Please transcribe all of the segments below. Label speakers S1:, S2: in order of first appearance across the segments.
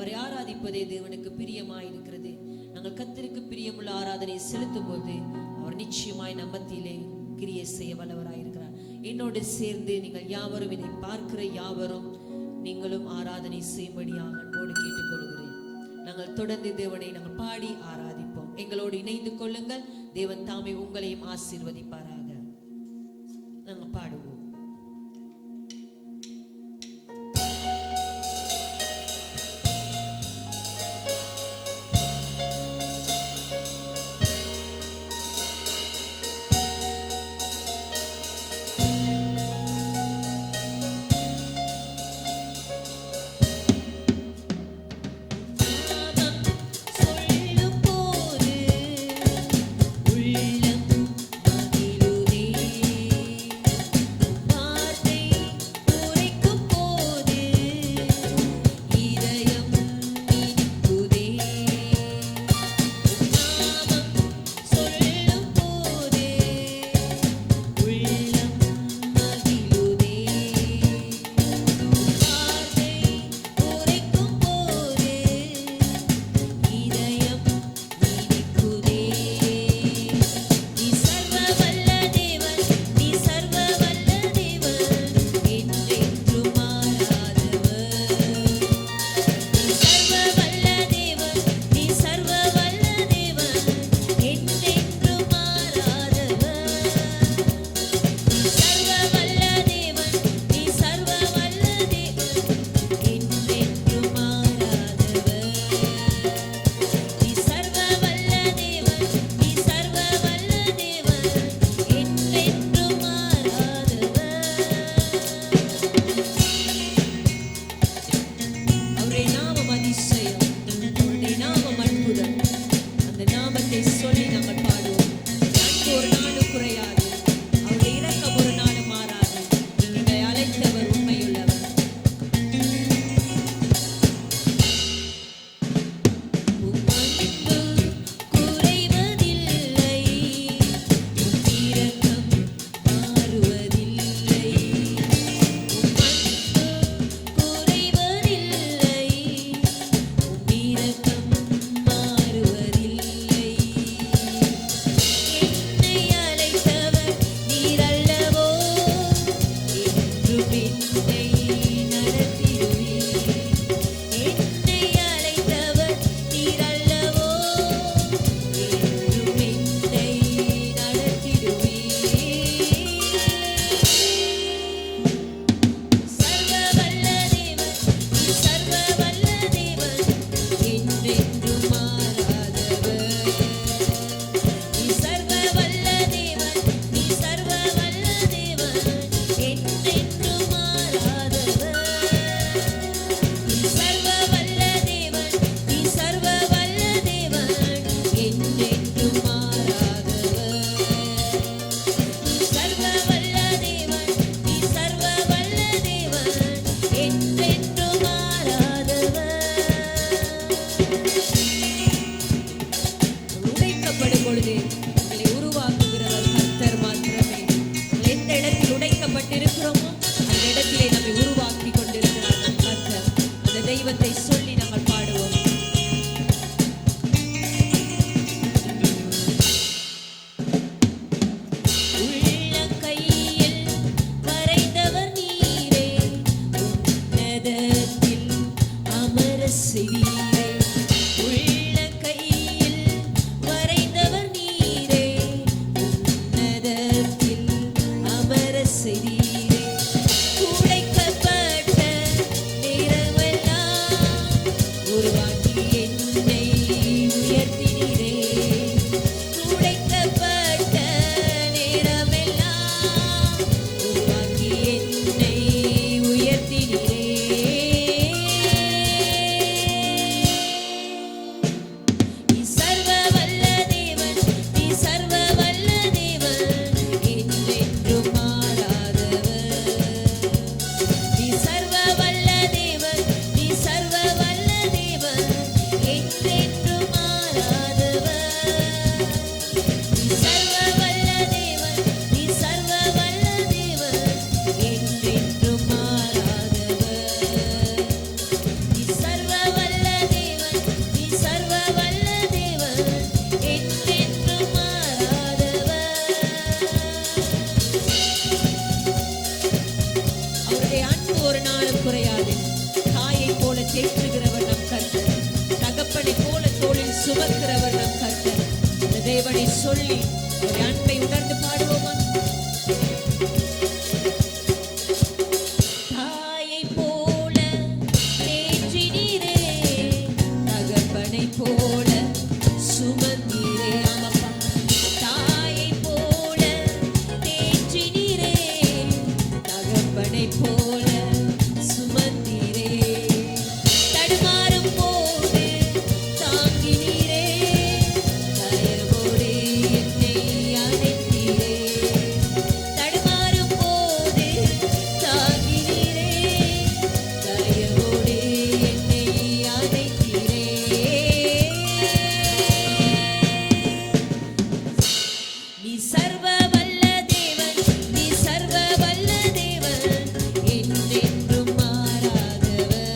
S1: அவரை ஆராதிப்பதே தேவனுக்கு பிரியமாயிருக்கிறது. நாங்கள் கர்த்தருக்கு பிரியமுள்ள ஆராதனை செலுத்தும் போது அவர் நிச்சயமாய் நம் மத்தியிலே கிரியை செய்ய வல்லவராயிருக்கிறார். என்னோடு சேர்ந்து நீங்கள் யாவரும், இதை பார்க்கிற யாவரும் நீங்களும் ஆராதனை செய்யும்படியாக அன்போடு கேட்டுக்கொள்கிறேன். நாங்கள் தொடர்ந்து தேவனை நாங்கள் பாடி ஆராதிப்போம். எங்களோடு இணைந்து கொள்ளுங்கள். தேவன் தாமே உங்களையும் ஆசீர்வதிப்பாராக. நாங்கள் பாடுவோம். சொல்லி ஒரு அன்பை உணர்ந்து பாடுவோமா? தாயை போல தேற்றினீரே, தகப்பனை போல சுமந்தீரே. ஆமாப்பா, தாயை போல தேற்றினீரே, தகப்பனை போல சுமந்தீரே. தடுமாறும் போது தாங்கினீரே, தயவோடு என்னை அணைத்தீரே. தடுமாறும் போது தாங்கினீரே, தயவோடு என்னை அணைத்தீரே. நீ சர்வ வல்ல தேவன், நீ சர்வ வல்ல தேவன், என்றென்றும் மாறாதவர்.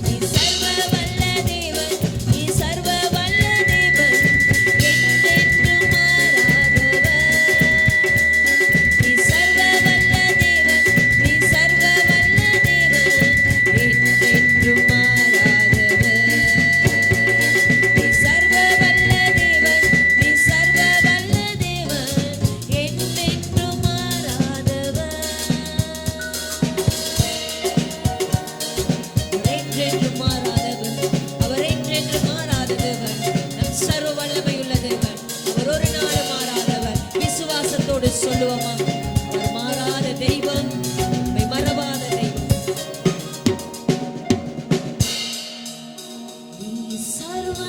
S1: நீ சர்வ வல்ல தேவன், நீ சர்வ வல்ல தேவன், என்றென்றும் மாறாதவர். நீ சர்வ வல்ல தேவன், நீ சர்வ வல்ல தேவன், என்றென்றும் மாறாதவர். நீ சர்வ வல்ல தேவன், நீ சர்வ வல்ல தேவன், என்றென்றும் மாறாதவர். என்றென்றும் மாறாதவர், அவர் என்றென்றும் மாறாதவர். நம் சர்வ வல்லமையுள்ள தேவன், அவர் ஒரு நாள் மாறாதவர். விசுவாசத்தோடு சொல்லுவோமா? அவர் மாறாத தெய்வம், நம்மை மறவாத தெய்வம். நீ சர்வ